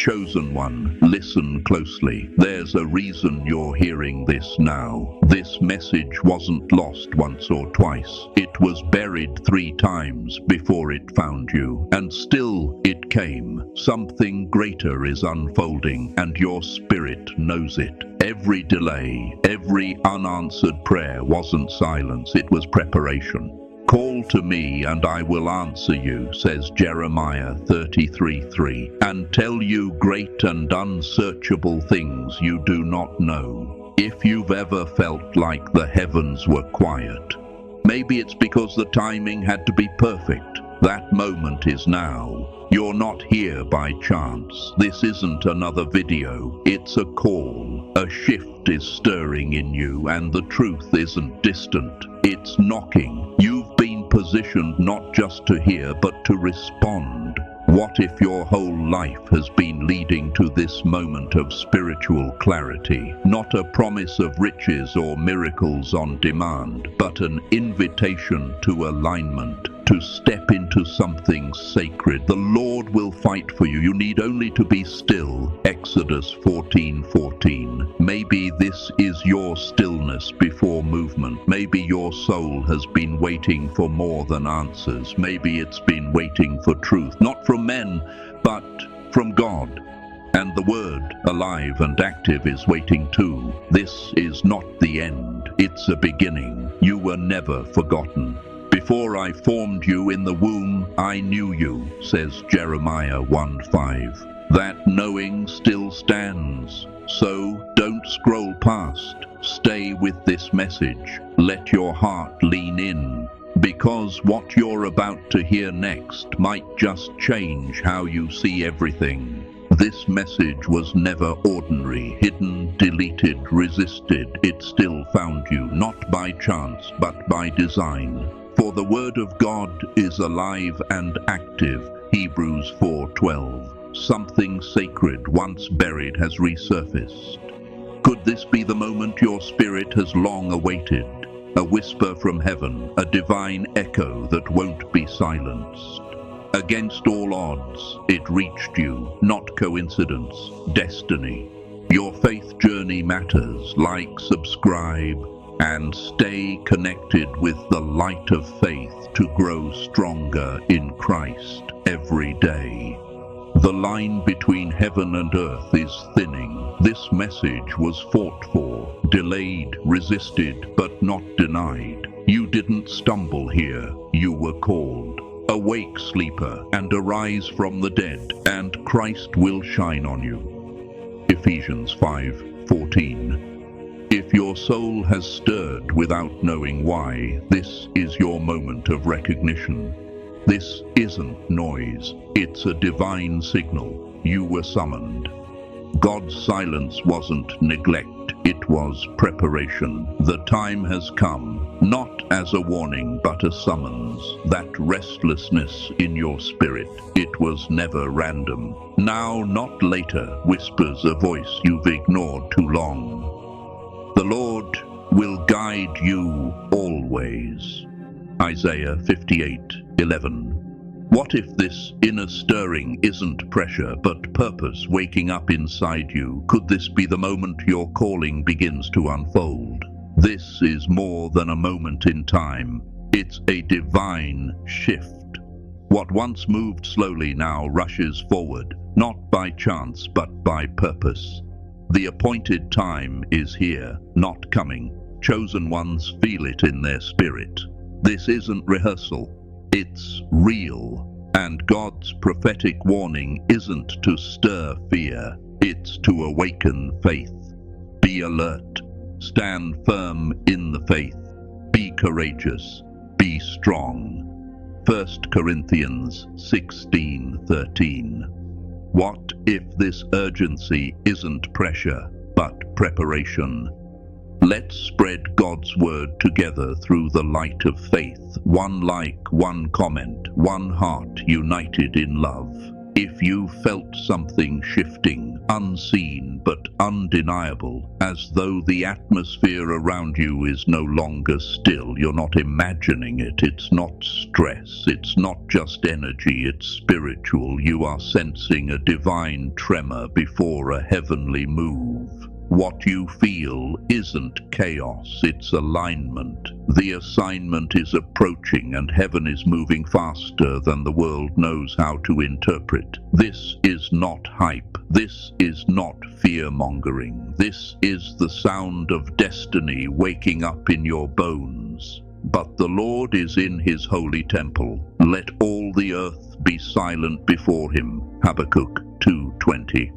Chosen one, listen closely. There's a reason you're hearing this now. This message wasn't lost once or twice. It was buried 3 times before it found you. And still it came. Something greater is unfolding, and your spirit knows it. Every delay, every unanswered prayer wasn't silence, it was preparation. Call to me and I will answer you, says Jeremiah 33:3, and tell you great and unsearchable things you do not know. If you've ever felt like the heavens were quiet, maybe it's because the timing had to be perfect. That moment is now. You're not here by chance. This isn't another video. It's a call. A shift is stirring in you, and the truth isn't distant. It's knocking. You've been positioned not just to hear, but to respond. What if your whole life has been leading to this moment of spiritual clarity? Not a promise of riches or miracles on demand, but an invitation to alignment, to step into something sacred. The Lord will fight for you. You need only to be still. Exodus 14:14. Maybe this is your stillness before movement. Maybe your soul has been waiting for more than answers. Maybe it's been waiting for truth, not from men, but from God. And the Word, alive and active, is waiting too. This is not the end. It's a beginning. You were never forgotten. Before I formed you in the womb, I knew you, says Jeremiah 1:5. That knowing still stands. So don't scroll past. Stay with this message. Let your heart lean in, because what you're about to hear next might just change how you see everything. This message was never ordinary, hidden, deleted, resisted. It still found you, not by chance, but by design. For the Word of God is alive and active, Hebrews 4:12. Something sacred once buried has resurfaced. Could this be the moment your spirit has long awaited? A whisper from heaven, a divine echo that won't be silenced. Against all odds, it reached you, not coincidence, destiny. Your faith journey matters. Like, subscribe, and stay connected with the light of faith to grow stronger in Christ every day. The line between heaven and earth is thinning. This message was fought for, delayed, resisted, but not denied. You didn't stumble here, you were called. Awake, sleeper, and arise from the dead, and Christ will shine on you. Ephesians 5:14. If your soul has stirred without knowing why, this is your moment of recognition. This isn't noise, it's a divine signal. You were summoned. God's silence wasn't neglect, it was preparation. The time has come, not as a warning, but a summons. That restlessness in your spirit, it was never random. Now, not later, whispers a voice you've ignored too long. The Lord will guide you always. Isaiah 58:11. What if this inner stirring isn't pressure, but purpose waking up inside you? Could this be the moment your calling begins to unfold? This is more than a moment in time. It's a divine shift. What once moved slowly now rushes forward, not by chance, but by purpose. The appointed time is here, not coming. Chosen ones feel it in their spirit. This isn't rehearsal, it's real. And God's prophetic warning isn't to stir fear, it's to awaken faith. Be alert, stand firm in the faith, be courageous, be strong. 1 Corinthians 16:13. What if this urgency isn't pressure, but preparation? Let's spread God's word together through the light of faith. One like, one comment, one heart united in love. If you felt something shifting, unseen but undeniable, as though the atmosphere around you is no longer still, you're not imagining it, it's not stress, it's not just energy, it's spiritual. You are sensing a divine tremor before a heavenly move. What you feel isn't chaos, it's alignment. The assignment is approaching and heaven is moving faster than the world knows how to interpret. This is not hype. This is not fear-mongering. This is the sound of destiny waking up in your bones. But the Lord is in his holy temple. Let all the earth be silent before him. Habakkuk 2:20.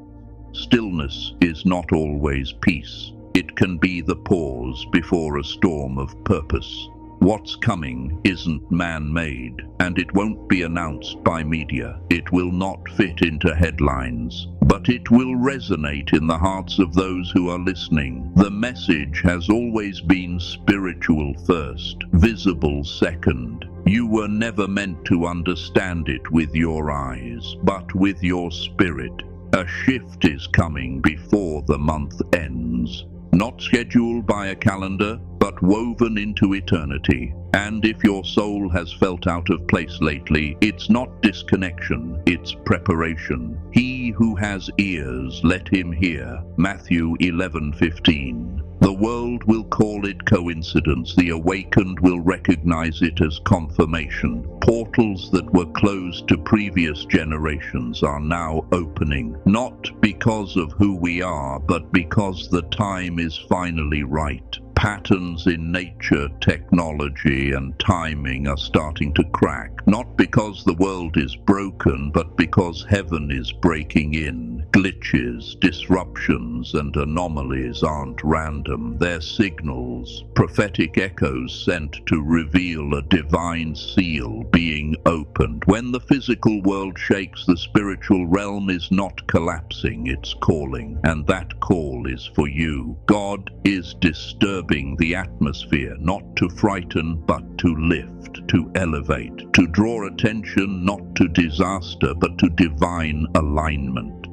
Stillness is not always peace. It can be the pause before a storm of purpose. What's coming isn't man-made, and it won't be announced by media. It will not fit into headlines, but it will resonate in the hearts of those who are listening. The message has always been spiritual first, visible second. You were never meant to understand it with your eyes, but with your spirit. A shift is coming before the month ends. Not scheduled by a calendar, but woven into eternity. And if your soul has felt out of place lately, it's not disconnection, it's preparation. He who has ears, let him hear. Matthew 11:15. The world will call it coincidence. The awakened will recognize it as confirmation. Portals that were closed to previous generations are now opening, not because of who we are, but because the time is finally right. Patterns in nature, technology, and timing are starting to crack, not because the world is broken, but because heaven is breaking in. Glitches, disruptions, and anomalies aren't random. They're signals, prophetic echoes sent to reveal a divine seal being opened. When the physical world shakes, the spiritual realm is not collapsing, it's calling, and that call is for you. God is disturbing the atmosphere, not to frighten, but to lift, to elevate, to draw attention not to disaster, but to divine alignment.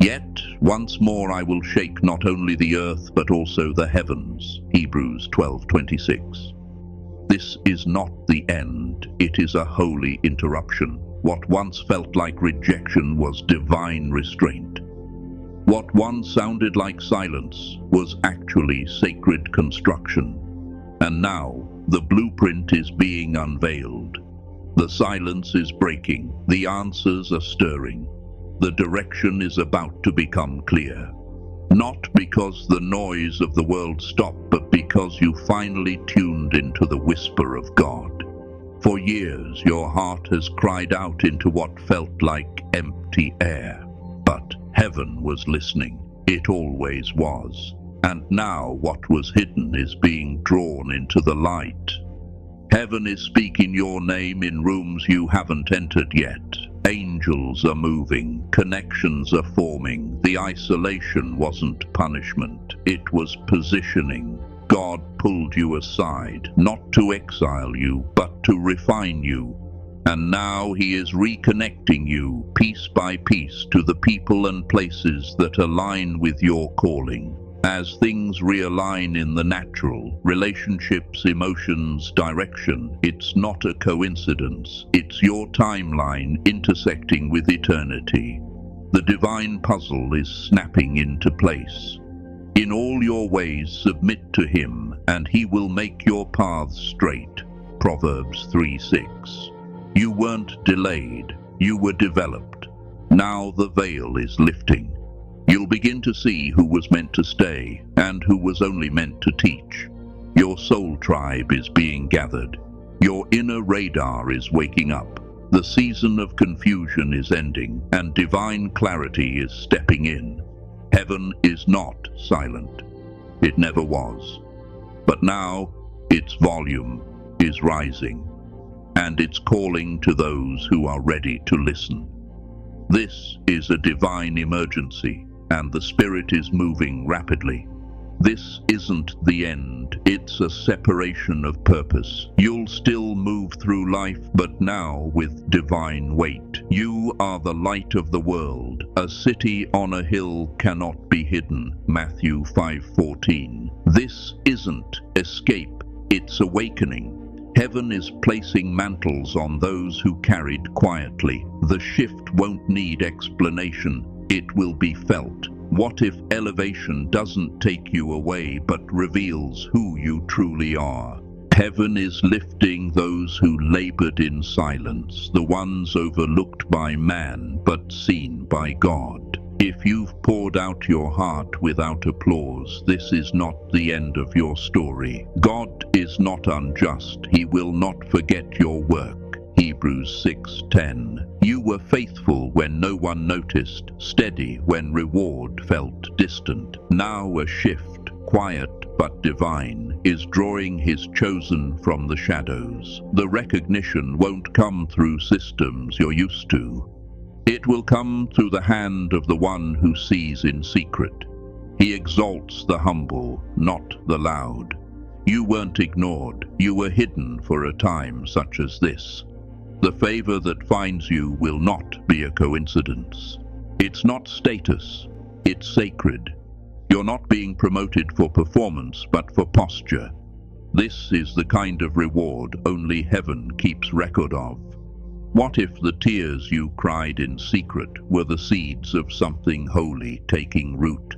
Yet, once more I will shake not only the earth, but also the heavens. Hebrews 12:26. This is not the end, it is a holy interruption. What once felt like rejection was divine restraint. What once sounded like silence was actually sacred construction. And now, the blueprint is being unveiled. The silence is breaking, the answers are stirring. The direction is about to become clear. Not because the noise of the world stopped, but because you finally tuned into the whisper of God. For years, your heart has cried out into what felt like empty air. But heaven was listening. It always was. And now what was hidden is being drawn into the light. Heaven is speaking your name in rooms you haven't entered yet. Angels are moving, connections are forming. The isolation wasn't punishment, it was positioning. God pulled you aside, not to exile you, but to refine you. And now he is reconnecting you, piece by piece, to the people and places that align with your calling. As things realign in the natural, relationships, emotions, direction, it's not a coincidence. It's your timeline intersecting with eternity. The divine puzzle is snapping into place. In all your ways submit to him, and he will make your paths straight. Proverbs 3:6. You weren't delayed, you were developed. Now the veil is lifting. You'll begin to see who was meant to stay and who was only meant to teach. Your soul tribe is being gathered. Your inner radar is waking up. The season of confusion is ending, and divine clarity is stepping in. Heaven is not silent. It never was. But now its volume is rising, and it's calling to those who are ready to listen. This is a divine emergency, and the Spirit is moving rapidly. This isn't the end, it's a separation of purpose. You'll still move through life, but now with divine weight. You are the light of the world. A city on a hill cannot be hidden. Matthew 5:14. This isn't escape, it's awakening. Heaven is placing mantles on those who carried quietly. The shift won't need explanation, it will be felt. What if elevation doesn't take you away but reveals who you truly are? Heaven is lifting those who labored in silence, the ones overlooked by man but seen by God. If you've poured out your heart without applause, this is not the end of your story. God is not unjust. He will not forget your work. Hebrews 6:10. You were faithful when no one noticed, steady when reward felt distant. Now a shift, quiet but divine, is drawing his chosen from the shadows. The recognition won't come through systems you're used to. It will come through the hand of the one who sees in secret. He exalts the humble, not the loud. You weren't ignored. You were hidden for a time such as this. The favor that finds you will not be a coincidence. It's not status, it's sacred. You're not being promoted for performance, but for posture. This is the kind of reward only heaven keeps record of. What if the tears you cried in secret were the seeds of something holy taking root?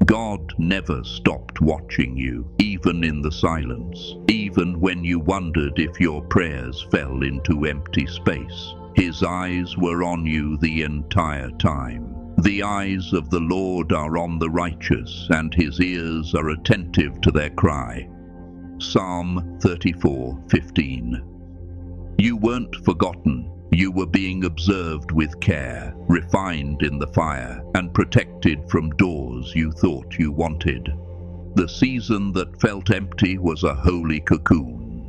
God never stopped watching you, even in the silence, even when you wondered if your prayers fell into empty space. His eyes were on you the entire time. The eyes of the Lord are on the righteous, and his ears are attentive to their cry. Psalm 34:15. You weren't forgotten. You were being observed with care, refined in the fire, and protected from doors you thought you wanted. The season that felt empty was a holy cocoon.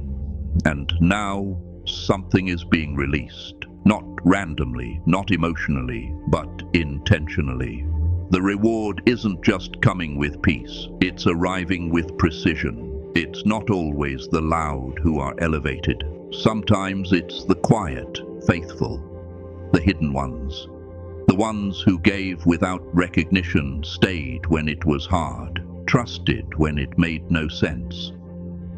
And now, something is being released. Not randomly, not emotionally, but intentionally. The reward isn't just coming with peace, it's arriving with precision. It's not always the loud who are elevated. Sometimes it's the quiet, faithful, the hidden ones. The ones who gave without recognition, stayed when it was hard, trusted when it made no sense.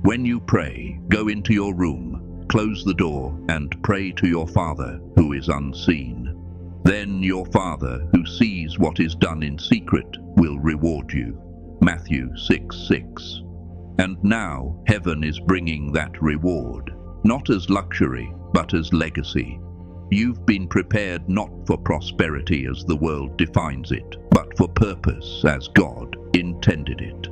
When you pray, go into your room, close the door, and pray to your Father who is unseen. Then your Father who sees what is done in secret will reward you. Matthew 6:6. And now heaven is bringing that reward. Not as luxury, but as legacy. You've been prepared not for prosperity as the world defines it, but for purpose as God intended it.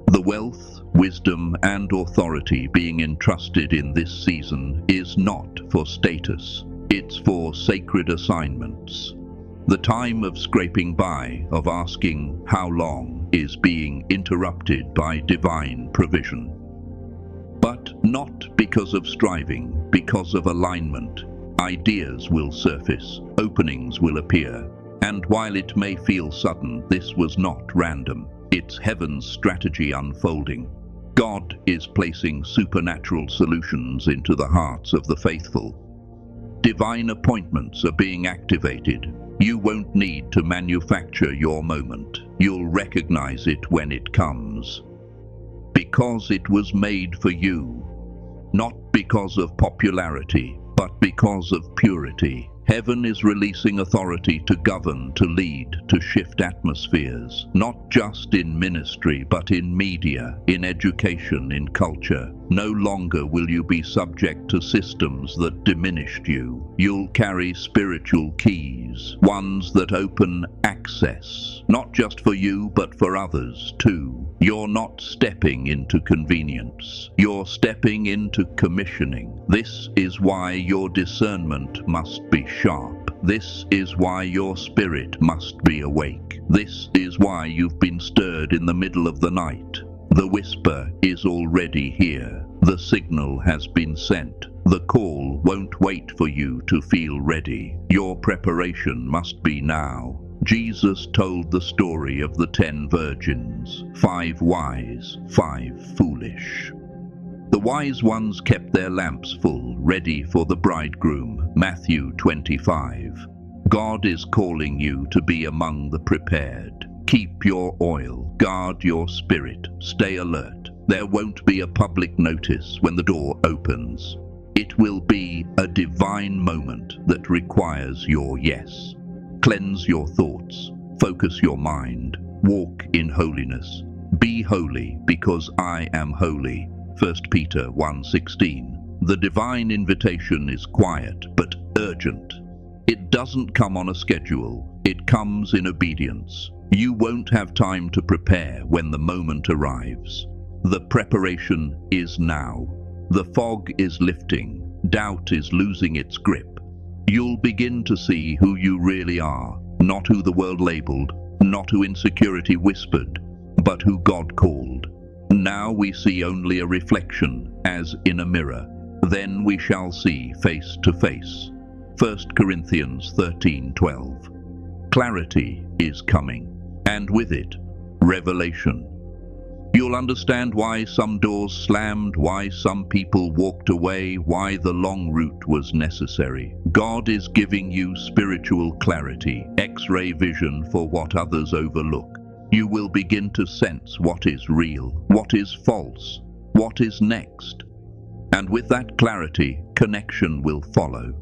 The wealth, wisdom, and authority being entrusted in this season is not for status. It's for sacred assignments. The time of scraping by, of asking how long, is being interrupted by divine provision. But not because of striving, because of alignment. Ideas will surface, openings will appear, and while it may feel sudden, this was not random. It's heaven's strategy unfolding. God is placing supernatural solutions into the hearts of the faithful. Divine appointments are being activated. You won't need to manufacture your moment. You'll recognize it when it comes. Because it was made for you. Not because of popularity, but because of purity. Heaven is releasing authority to govern, to lead, to shift atmospheres, not just in ministry, but in media, in education, in culture. No longer will you be subject to systems that diminished you. You'll carry spiritual keys, ones that open access, not just for you, but for others too. You're not stepping into convenience. You're stepping into commissioning. This is why your discernment must be sharp. This is why your spirit must be awake. This is why you've been stirred in the middle of the night. The whisper is already here. The signal has been sent. The call won't wait for you to feel ready. Your preparation must be now. Jesus told the story of the 10 virgins, 5 wise, 5 foolish. The wise ones kept their lamps full, ready for the bridegroom, Matthew 25. God is calling you to be among the prepared. Keep your oil, guard your spirit, stay alert. There won't be a public notice when the door opens. It will be a divine moment that requires your yes. Cleanse your thoughts, focus your mind, walk in holiness. Be holy because I am holy. 1 Peter 1:16. The divine invitation is quiet but urgent. It doesn't come on a schedule, it comes in obedience. You won't have time to prepare when the moment arrives. The preparation is now. The fog is lifting, doubt is losing its grip. You'll begin to see who you really are, not who the world labeled, not who insecurity whispered, but who God called. Now we see only a reflection, as in a mirror. Then we shall see face to face. 1 Corinthians 13:12. Clarity is coming, and with it, revelation. You'll understand why some doors slammed, why some people walked away, why the long route was necessary. God is giving you spiritual clarity, X-ray vision for what others overlook. You will begin to sense what is real, what is false, what is next. And with that clarity, connection will follow.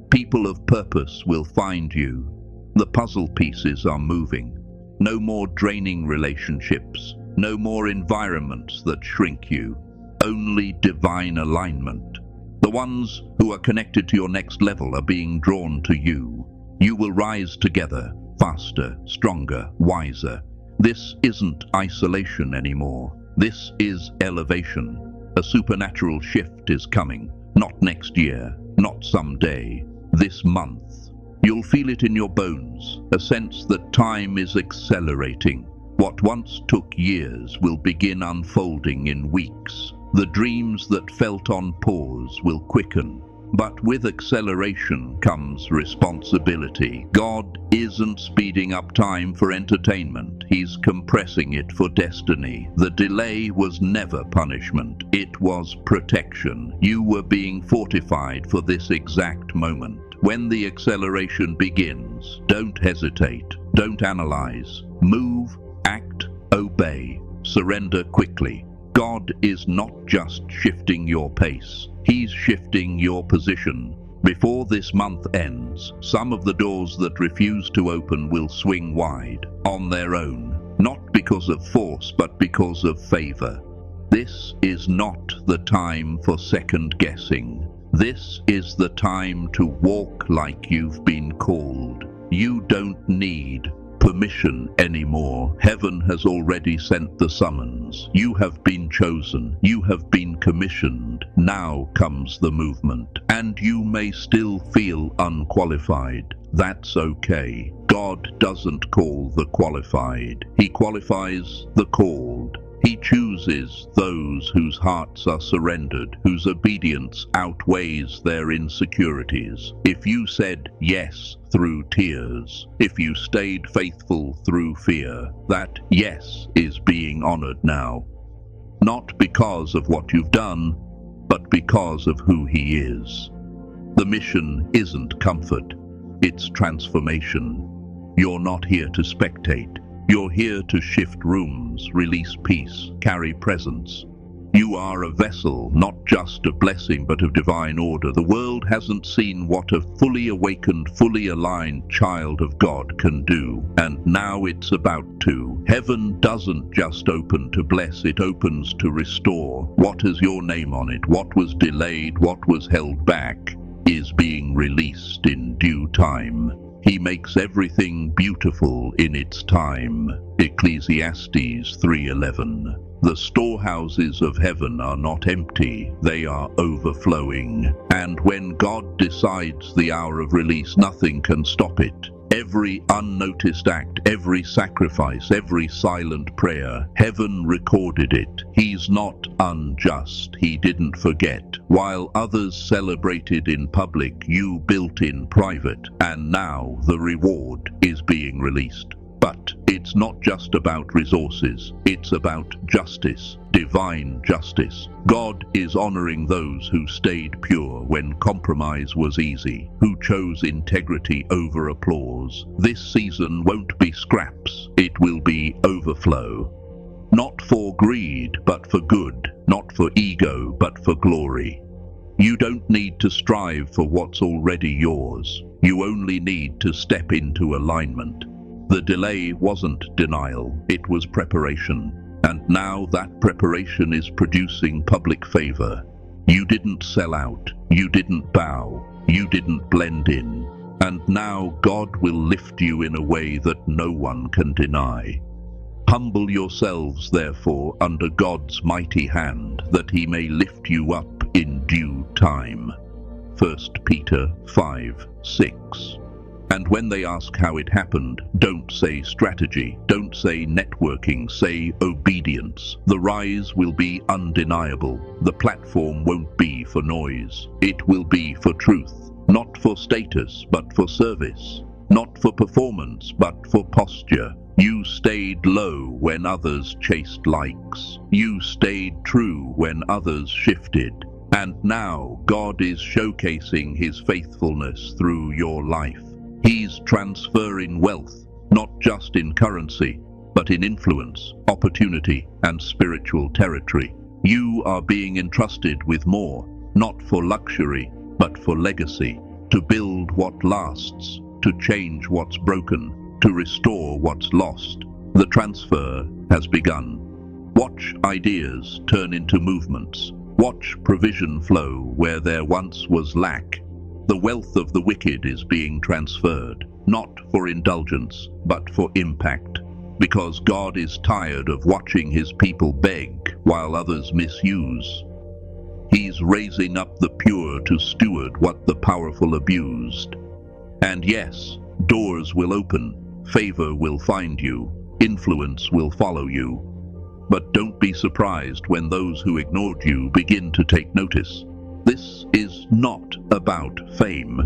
People of purpose will find you. The puzzle pieces are moving. No more draining relationships, no more environments that shrink you. Only divine alignment. The ones who are connected to your next level are being drawn to you. You will rise together, faster, stronger, wiser. This isn't isolation anymore. This is elevation. A supernatural shift is coming. Not next year, not someday. This month. You'll feel it in your bones, a sense that time is accelerating. What once took years will begin unfolding in weeks. The dreams that felt on pause will quicken. But with acceleration comes responsibility. God isn't speeding up time for entertainment. He's compressing it for destiny. The delay was never punishment. It was protection. You were being fortified for this exact moment. When the acceleration begins, don't hesitate. Don't analyze. Move, act, obey. Surrender quickly. God is not just shifting your pace. He's shifting your position. Before this month ends, some of the doors that refuse to open will swing wide on their own, not because of force, but because of favor. This is not the time for second guessing. This is the time to walk like you've been called. You don't need permission anymore. Heaven has already sent the summons. You have been chosen. You have been commissioned. Now comes the movement. And you may still feel unqualified. That's okay. God doesn't call the qualified. He qualifies the called. He chooses those whose hearts are surrendered, whose obedience outweighs their insecurities. If you said yes through tears, if you stayed faithful through fear, that yes is being honored now. Not because of what you've done, but because of who He is. The mission isn't comfort, it's transformation. You're not here to spectate. You're here to shift rooms, release peace, carry presence. You are a vessel, not just of blessing, but of divine order. The world hasn't seen what a fully awakened, fully aligned child of God can do, and now it's about to. Heaven doesn't just open to bless, it opens to restore. What has your name on it? What was delayed? What was held back is being released in due time. He makes everything beautiful in its time. Ecclesiastes 3:11. The storehouses of heaven are not empty, they are overflowing. And when God decides the hour of release, nothing can stop it. Every unnoticed act, every sacrifice, every silent prayer, heaven recorded it. He's not unjust, he didn't forget. While others celebrated in public, you built in private, and now the reward is being released. But it's not just about resources, it's about justice, divine justice. God is honoring those who stayed pure when compromise was easy, who chose integrity over applause. This season won't be scraps, it will be overflow. Not for greed, but for good, not for ego, but for glory. You don't need to strive for what's already yours. You only need to step into alignment. The delay wasn't denial, it was preparation. And now that preparation is producing public favor. You didn't sell out, you didn't bow, you didn't blend in. And now God will lift you in a way that no one can deny. Humble yourselves, therefore, under God's mighty hand, that he may lift you up in due time. 1 Peter 5:6. And when they ask how it happened, don't say strategy, don't say networking, say obedience. The rise will be undeniable. The platform won't be for noise. It will be for truth, not for status, but for service. Not for performance, but for posture. You stayed low when others chased likes. You stayed true when others shifted. And now God is showcasing his faithfulness through your life. He's transferring wealth, not just in currency, but in influence, opportunity, and spiritual territory. You are being entrusted with more, not for luxury, but for legacy, to build what lasts, to change what's broken, to restore what's lost. The transfer has begun. Watch ideas turn into movements. Watch provision flow where there once was lack. The wealth of the wicked is being transferred, not for indulgence, but for impact. Because God is tired of watching his people beg while others misuse. He's raising up the pure to steward what the powerful abused. And yes, doors will open, favor will find you, influence will follow you. But don't be surprised when those who ignored you begin to take notice. This is not about fame.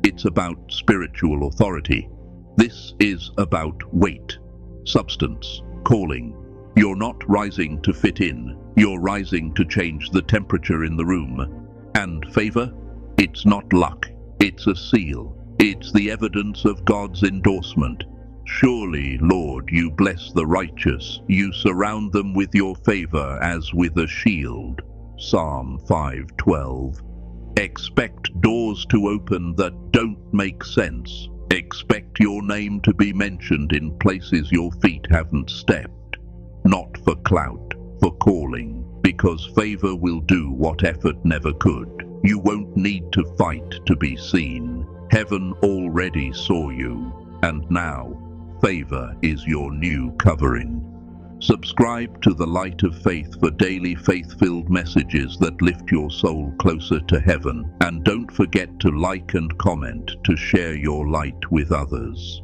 It's about spiritual authority. This is about weight, substance, calling. You're not rising to fit in. You're rising to change the temperature in the room. And favor? It's not luck. It's a seal. It's the evidence of God's endorsement. Surely, Lord, you bless the righteous. You surround them with your favor as with a shield. Psalm 5:12. Expect doors to open that don't make sense. Expect your name to be mentioned in places your feet haven't stepped. Not for clout, for calling, because favor will do what effort never could. You won't need to fight to be seen. Heaven already saw you, and now favor is your new covering. Subscribe to the Light of Faith for daily faith-filled messages that lift your soul closer to heaven. And don't forget to like and comment to share your light with others.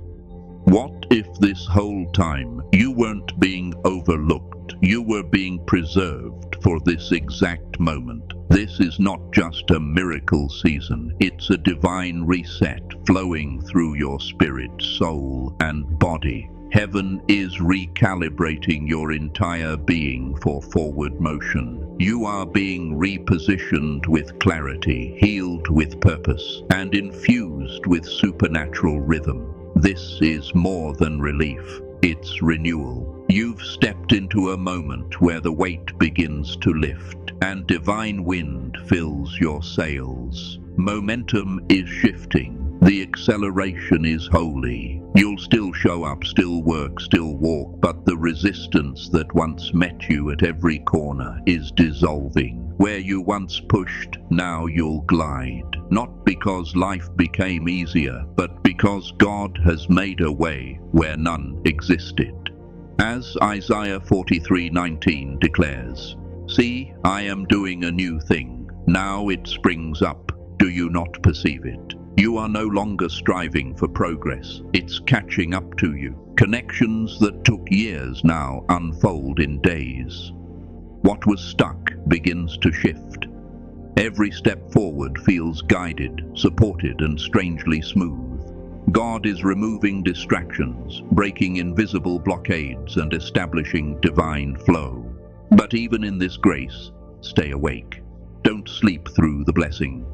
What if this whole time you weren't being overlooked? You were being preserved for this exact moment. This is not just a miracle season. It's a divine reset flowing through your spirit, soul, and body. Heaven is recalibrating your entire being for forward motion. You are being repositioned with clarity, healed with purpose, and infused with supernatural rhythm. This is more than relief. It's renewal. You've stepped into a moment where the weight begins to lift, and divine wind fills your sails. Momentum is shifting. The acceleration is holy. You'll still show up, still work, still walk, but the resistance that once met you at every corner is dissolving. Where you once pushed, now you'll glide. Not because life became easier, but because God has made a way where none existed. As Isaiah 43:19 declares, "See, I am doing a new thing. Now it springs up. Do you not perceive it? You are no longer striving for progress, it's catching up to you. Connections that took years now unfold in days. What was stuck begins to shift. Every step forward feels guided, supported, and strangely smooth. God is removing distractions, breaking invisible blockades, and establishing divine flow. But even in this grace, stay awake. Don't sleep through the blessing.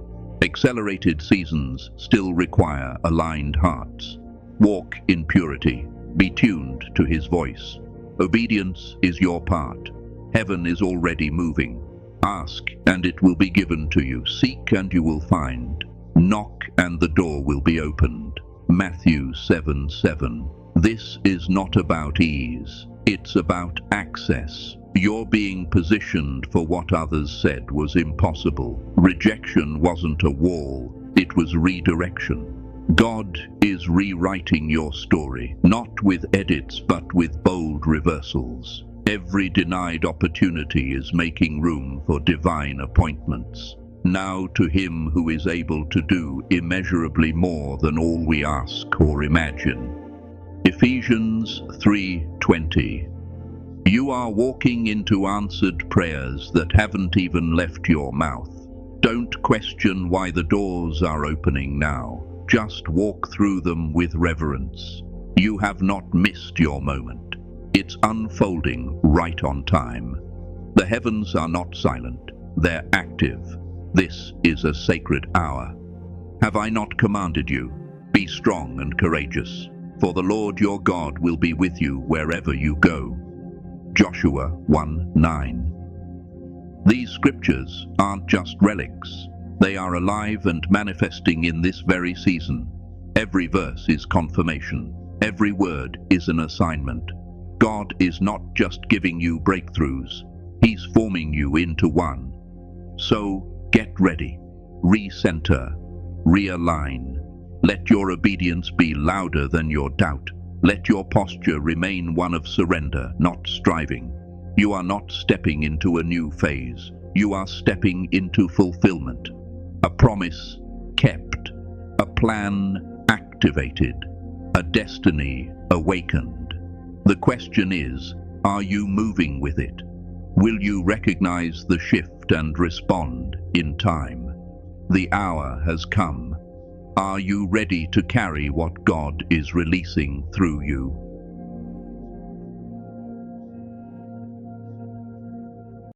Accelerated seasons still require aligned hearts. Walk in purity. Be tuned to His voice. Obedience is your part. Heaven is already moving. Ask, and it will be given to you. Seek, and you will find. Knock, and the door will be opened. Matthew 7:7. This is not about ease. It's about access. You're being positioned for what others said was impossible. Rejection wasn't a wall, it was redirection. God is rewriting your story, not with edits but with bold reversals. Every denied opportunity is making room for divine appointments. Now to Him who is able to do immeasurably more than all we ask or imagine. Ephesians 3:20. You are walking into answered prayers that haven't even left your mouth. Don't question why the doors are opening now. Just walk through them with reverence. You have not missed your moment. It's unfolding right on time. The heavens are not silent, they're active. This is a sacred hour. Have I not commanded you? Be strong and courageous, for the Lord your God will be with you wherever you go. Joshua 1:9. These scriptures aren't just relics. They are alive and manifesting in this very season. Every verse is confirmation. Every word is an assignment. God is not just giving you breakthroughs. He's forming you into one. So get ready. Recenter. Realign. Let your obedience be louder than your doubt. Let your posture remain one of surrender, not striving. You are not stepping into a new phase. You are stepping into fulfillment. A promise kept. A plan activated. A destiny awakened. The question is, are you moving with it? Will you recognize the shift and respond in time? The hour has come. Are you ready to carry what God is releasing through you?